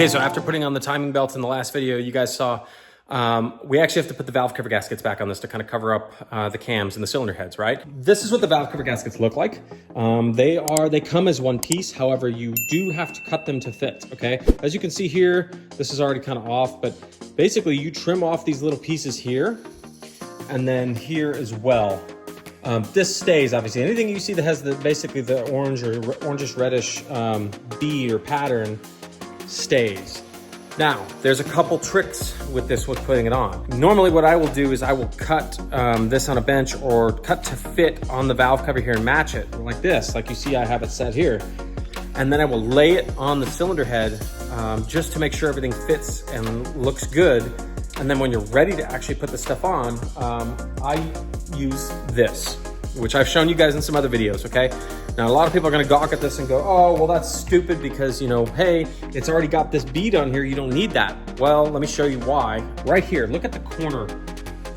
Okay, so after putting on the timing belts in the last video, you guys saw, we actually have to put the valve cover gaskets back on this to kind of cover up the cams and the cylinder heads, right? This is what the valve cover gaskets look like. They come as one piece. However, you do have to cut them to fit, okay? As you can see here, this is already kind of off, but basically you trim off these little pieces here and then here as well. This stays, obviously. Anything you see that has basically the orange or orangish reddish bead or pattern stays. Now, there's a couple tricks with this with putting it on. Normally what I will do is I will cut this on a bench or cut to fit on the valve cover here and match it like this, like you see I have it set here. And then I will lay it on the cylinder head just to make sure everything fits and looks good. And then when you're ready to actually put the stuff on, I use this, which I've shown you guys in some other videos, okay? Now, a lot of people are gonna gawk at this and go, oh, well, that's stupid because, you know, hey, it's already got this bead on here, you don't need that. Well, let me show you why. Right here, look at the corner.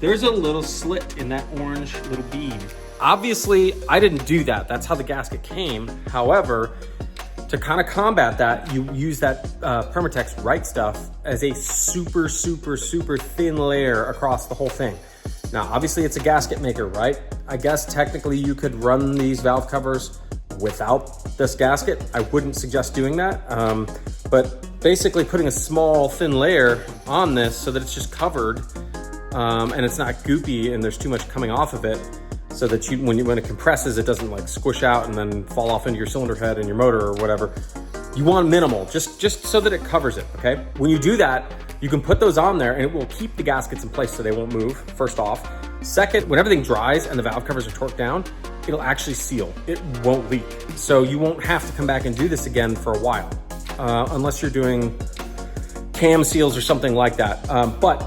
There's a little slit in that orange little bead. Obviously, I didn't do that. That's how the gasket came. However, to kind of combat that, you use that Permatex Right Stuff as a super, super, super thin layer across the whole thing. Now, obviously it's a gasket maker, right? I guess technically you could run these valve covers without this gasket. I wouldn't suggest doing that. But basically putting a small thin layer on this so that it's just covered and it's not goopy and there's too much coming off of it, so that when it compresses, it doesn't like squish out and then fall off into your cylinder head and your motor or whatever. You want minimal, just so that it covers it, okay? When you do that, you can put those on there and it will keep the gaskets in place so they won't move, first off. Second, when everything dries and the valve covers are torqued down, it'll actually seal. It won't leak. So you won't have to come back and do this again for a while, unless you're doing cam seals or something like that. But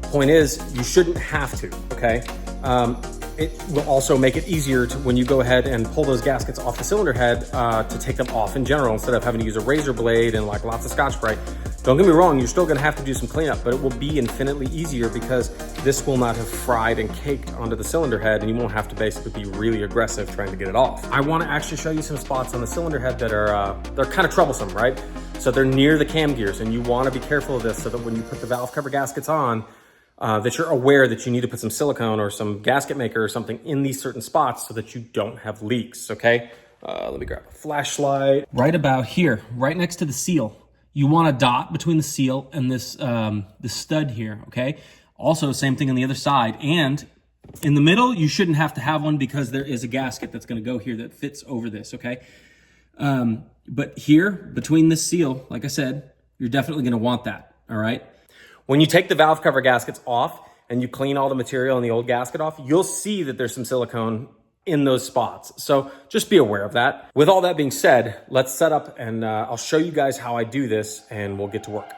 point is, you shouldn't have to, okay? It will also make it easier to, when you go ahead and pull those gaskets off the cylinder head, to take them off in general, instead of having to use a razor blade and like lots of Scotch-Brite. Don't get me wrong, you're still gonna have to do some cleanup, but it will be infinitely easier because this will not have fried and caked onto the cylinder head and you won't have to basically be really aggressive trying to get it off. I wanna actually show you some spots on the cylinder head that are they're kind of troublesome, right? So they're near the cam gears and you wanna be careful of this so that when you put the valve cover gaskets on, that you're aware that you need to put some silicone or some gasket maker or something in these certain spots so that you don't have leaks, okay? Let me grab a flashlight. Right about here, right next to the seal. You want a dot between the seal and this stud here, okay? Also, same thing on the other side. And in the middle, you shouldn't have to have one because there is a gasket that's gonna go here that fits over this, okay? But here, between this seal, like I said, you're definitely gonna want that, all right? When you take the valve cover gaskets off and you clean all the material in the old gasket off, you'll see that there's some silicone in those spots. So just be aware of that. With all that being said, let's set up and I'll show you guys how I do this and we'll get to work.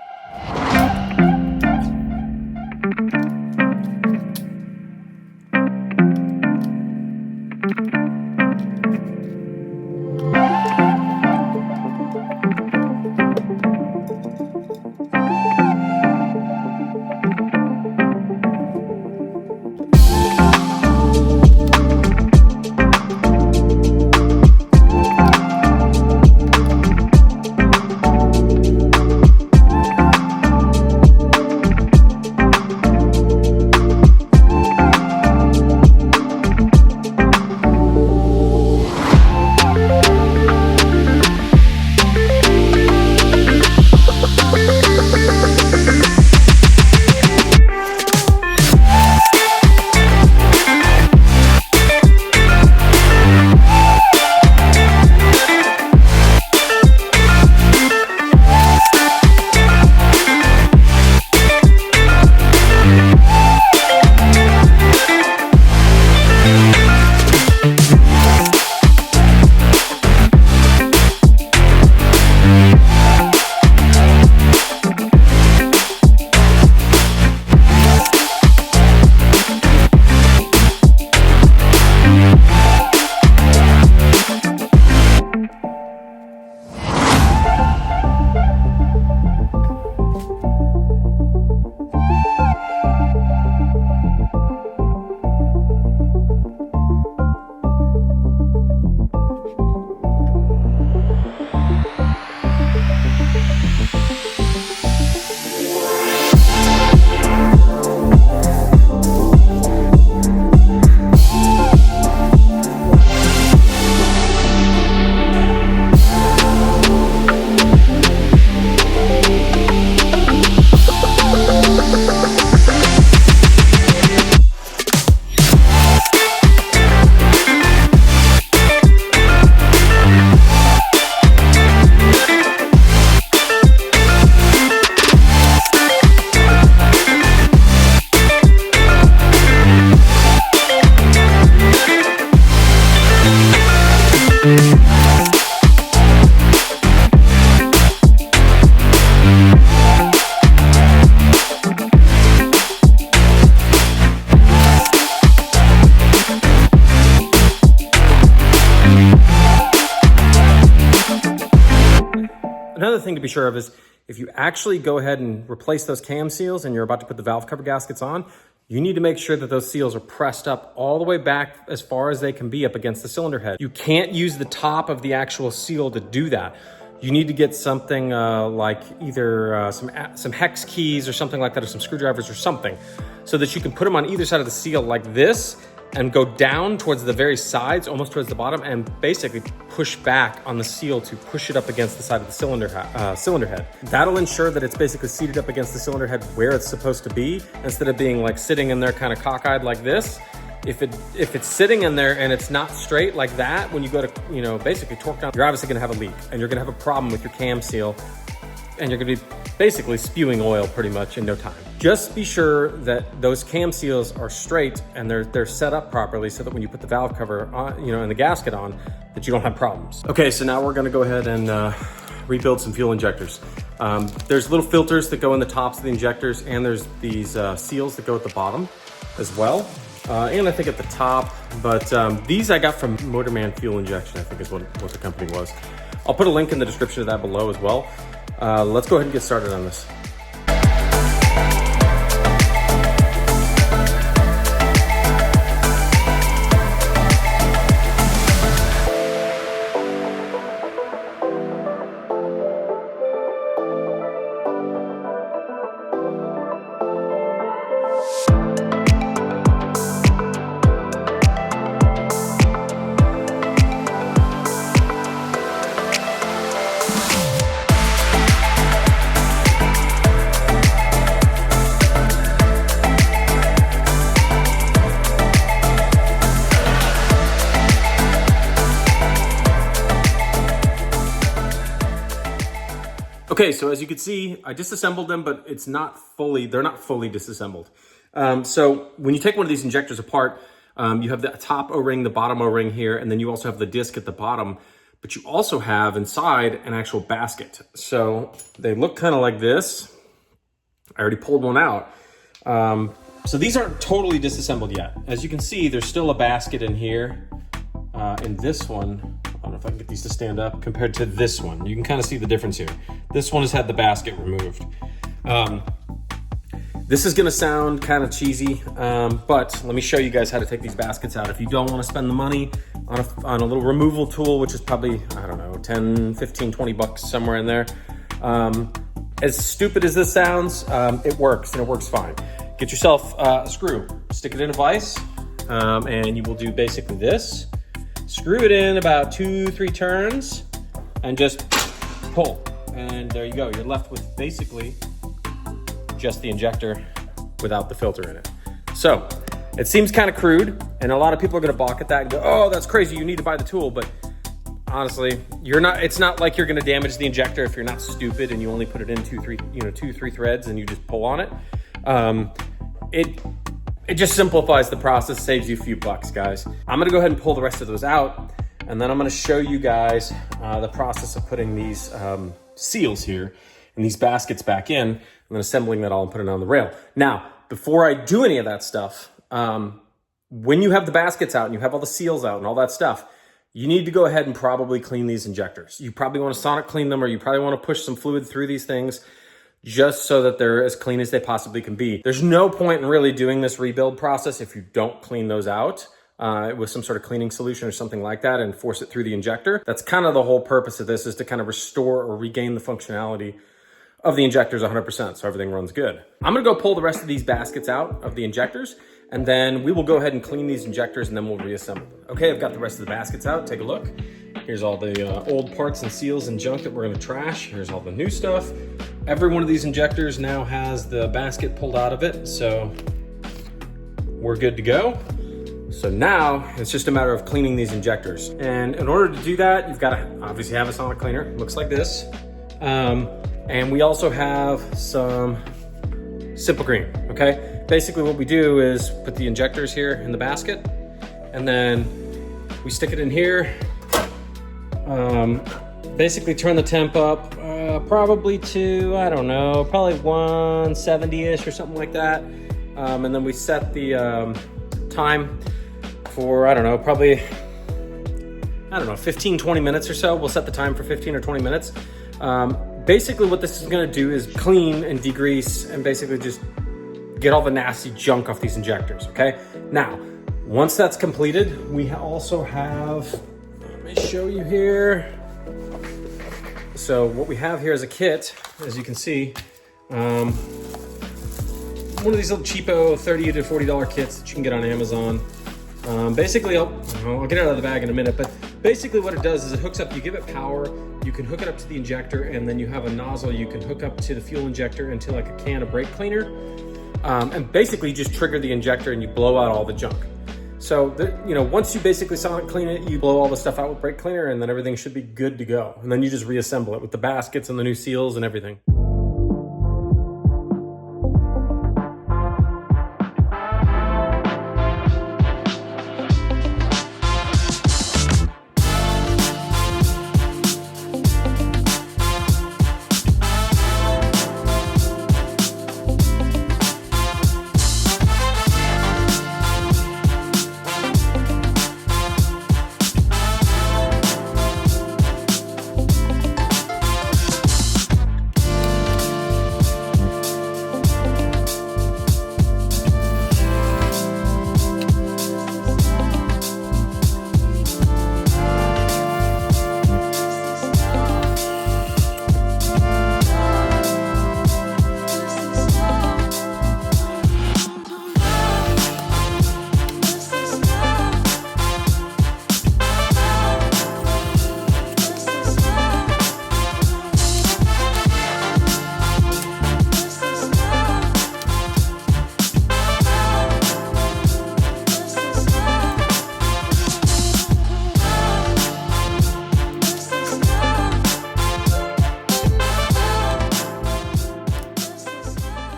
other thing to be sure of is if you actually go ahead and replace those cam seals and you're about to put the valve cover gaskets on, you need to make sure that those seals are pressed up all the way back as far as they can be up against the cylinder head. You can't use the top of the actual seal to do that. You need to get something like either some hex keys or something like that, or some screwdrivers or something, so that you can put them on either side of the seal like this and go down towards the very sides, almost towards the bottom, and basically push back on the seal to push it up against the side of the cylinder head. That'll ensure that it's basically seated up against the cylinder head where it's supposed to be, instead of being like sitting in there kind of cockeyed like this. If it's sitting in there and it's not straight like that, when you go to, basically torque down, you're obviously gonna have a leak and you're gonna have a problem with your cam seal, and you're gonna be basically spewing oil pretty much in no time. Just be sure that those cam seals are straight and they're set up properly, so that when you put the valve cover on, and the gasket on, that you don't have problems. Okay, so now we're gonna go ahead and rebuild some fuel injectors. There's little filters that go in the tops of the injectors, and there's these seals that go at the bottom as well. And I think at the top, but these I got from Motorman Fuel Injection, I think is what the company was. I'll put a link in the description of that below as well. Let's go ahead and get started on this. Okay, so as you can see, I disassembled them, but they're not fully disassembled. So when you take one of these injectors apart, you have the top O-ring, the bottom O-ring here, and then you also have the disc at the bottom, but you also have inside an actual basket. So they look kind of like this. I already pulled one out. So these aren't totally disassembled yet. As you can see, there's still a basket in here. In this one, I don't know if I can get these to stand up compared to this one. You can kind of see the difference here. This one has had the basket removed. This is gonna sound kind of cheesy, but let me show you guys how to take these baskets out. If you don't wanna spend the money on a little removal tool, which is probably, I don't know, 10, 15, 20 bucks, somewhere in there. As stupid as this sounds, it works, and it works fine. Get yourself a screw, stick it in a vise, and you will do basically this. Screw it in about 2-3 turns and just pull. And there you go. You're left with basically just the injector without the filter in it. So it seems kind of crude, and a lot of people are going to balk at that and go, oh, that's crazy, you need to buy the tool. But honestly, it's not like you're going to damage the injector if you're not stupid and you only put it in 2-3 threads and you just pull on it. It just simplifies the process, saves you a few bucks, guys. I'm gonna go ahead and pull the rest of those out, and then I'm gonna show you guys the process of putting these seals here and these baskets back in, and then assembling that all and putting it on the rail. Now, before I do any of that stuff, when you have the baskets out and you have all the seals out and all that stuff, you need to go ahead and probably clean these injectors. You probably wanna sonic clean them, or you probably wanna push some fluid through these things, just so that they're as clean as they possibly can be. There's no point in really doing this rebuild process if you don't clean those out with some sort of cleaning solution or something like that and force it through the injector. That's kind of the whole purpose of this, is to kind of restore or regain the functionality of the injectors 100%, so everything runs good. I'm gonna go pull the rest of these baskets out of the injectors, and then we will go ahead and clean these injectors, and then we'll reassemble them. Okay, I've got the rest of the baskets out. Take a look. Here's all the old parts and seals and junk that we're gonna trash. Here's all the new stuff. Every one of these injectors now has the basket pulled out of it, so we're good to go. So now it's just a matter of cleaning these injectors. And in order to do that, you've got to obviously have a sonic cleaner. It looks like this. And we also have some Simple Green, okay? Basically what we do is put the injectors here in the basket, and then we stick it in here. Basically turn the temp up probably to, I don't know, probably 170-ish or something like that. And then we set the time for, I don't know, probably, 15, 20 minutes or so. We'll set the time for 15 or 20 minutes. basically what this is gonna do is clean and degrease and basically just get all the nasty junk off these injectors, okay? Now, once that's completed, we also have, let me show you here. So what we have here is a kit, as you can see, one of these little cheapo $30 to $40 kits that you can get on Amazon. Basically, I'll get it out of the bag in a minute, but basically what it does is it hooks up, you give it power, you can hook it up to the injector, and then you have a nozzle you can hook up to the fuel injector into like a can of brake cleaner. And basically you just trigger the injector and you blow out all the junk. So, once you basically sonic clean it, you blow all the stuff out with brake cleaner and then everything should be good to go. And then you just reassemble it with the baskets and the new seals and everything.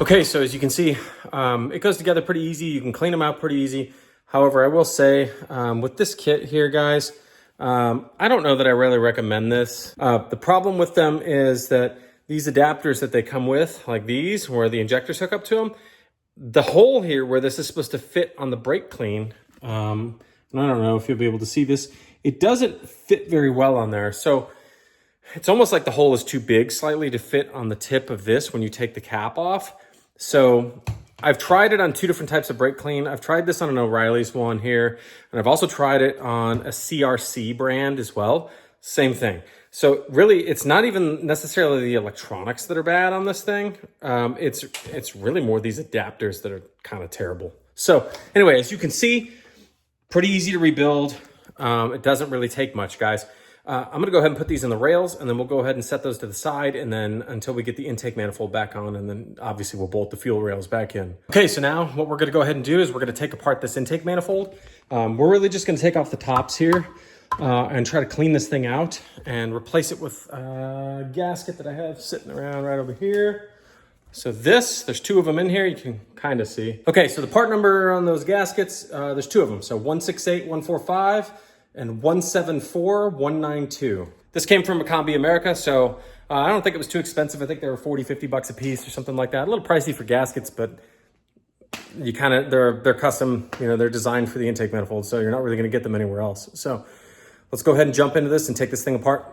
Okay, so as you can see, it goes together pretty easy. You can clean them out pretty easy. However, I will say with this kit here, guys, I don't know that I really recommend this. The problem with them is that these adapters that they come with, like these, where the injectors hook up to them, the hole here where this is supposed to fit on the brake clean, and I don't know if you'll be able to see this, it doesn't fit very well on there. So it's almost like the hole is too big slightly to fit on the tip of this when you take the cap off. So I've tried it on 2 different types of brake clean. I've tried this on an O'Reilly's one here, and I've also tried it on a CRC brand as well. Same thing. So really, it's not even necessarily the electronics that are bad on this thing. It's really more these adapters that are kind of terrible. So anyway, as you can see, pretty easy to rebuild. It doesn't really take much, guys. I'm gonna go ahead and put these in the rails, and then we'll go ahead and set those to the side, and then until we get the intake manifold back on, and then obviously we'll bolt the fuel rails back in. Okay, so now what we're gonna go ahead and do is we're gonna take apart this intake manifold. We're really just gonna take off the tops here and try to clean this thing out and replace it with a gasket that I have sitting around right over here. So there's 2 of them in here, you can kind of see. Okay, so the part number on those gaskets, there's 2 of them. So 178145 and 174192. This came from Macombi America, so I don't think it was too expensive. I think they were 40, 50 bucks a piece or something like that. A little pricey for gaskets, but you they're custom, they're designed for the intake manifold, so you're not really gonna get them anywhere else. So let's go ahead and jump into this and take this thing apart.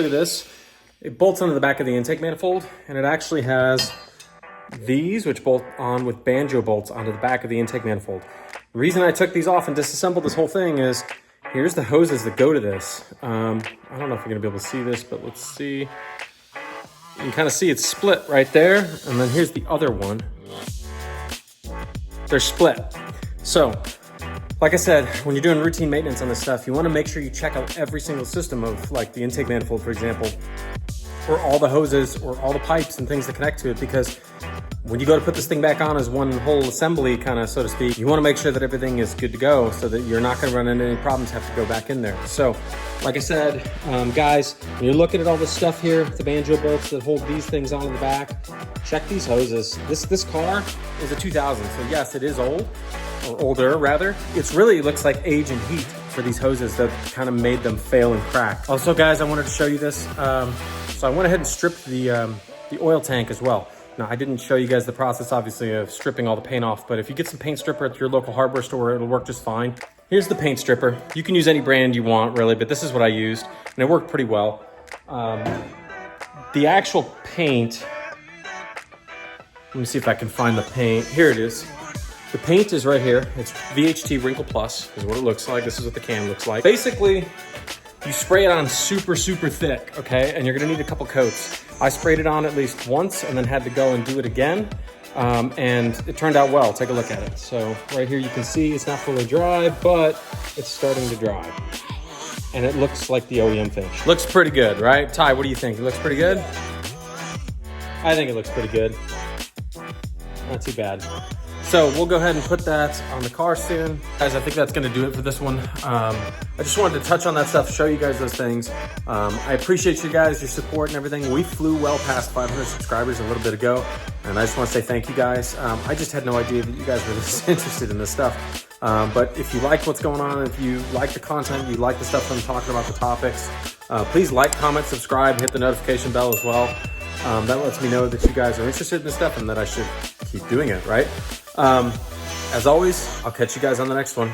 look at this. It bolts onto the back of the intake manifold, and it actually has these, which bolt on with banjo bolts onto the back of the intake manifold. The reason I took these off and disassembled this whole thing is, here's the hoses that go to this. I don't know if you're gonna be able to see this, but let's see. You can kind of see it's split right there, and then here's the other one. They're split. So, like I said, when you're doing routine maintenance on this stuff, you wanna make sure you check out every single system of, like the intake manifold, for example, or all the hoses or all the pipes and things that connect to it, because when you go to put this thing back on as one whole assembly, kind of, so to speak, you want to make sure that everything is good to go so that you're not going to run into any problems, have to go back in there. So, like I said, guys, when you're looking at all this stuff here, the banjo bolts that hold these things onto the back, check these hoses. This car is a 2000, so yes, it is old, or older rather. It looks like age and heat for these hoses that kind of made them fail and crack. Also, guys, I wanted to show you this. So I went ahead and stripped the oil tank as well. Now, I didn't show you guys the process, obviously, of stripping all the paint off, but if you get some paint stripper at your local hardware store, it'll work just fine. Here's the paint stripper. You can use any brand you want, really, but this is what I used, and it worked pretty well. The actual paint, let me see if I can find the paint. Here it is. The paint is right here. It's VHT Wrinkle Plus is what it looks like. This is what the can looks like. Basically, you spray it on super, super thick, okay? And you're gonna need a couple coats. I sprayed it on at least once and then had to go and do it again. And it turned out well. Take a look at it. So right here you can see it's not fully dry, but it's starting to dry. And it looks like the OEM finish. Looks pretty good, right? Ty, what do you think? It looks pretty good? I think it looks pretty good. Not too bad. So we'll go ahead and put that on the car soon. Guys, I think that's gonna do it for this one. I just wanted to touch on that stuff, show you guys those things. I appreciate you guys, your support and everything. We flew well past 500 subscribers a little bit ago, and I just wanna say thank you guys. I just had no idea that you guys were this interested in this stuff. But if you like what's going on, if you like the content, you like the stuff I'm talking about, the topics, please like, comment, subscribe, hit the notification bell as well. That lets me know that you guys are interested in this stuff and that I should keep doing it, right? As always, I'll catch you guys on the next one.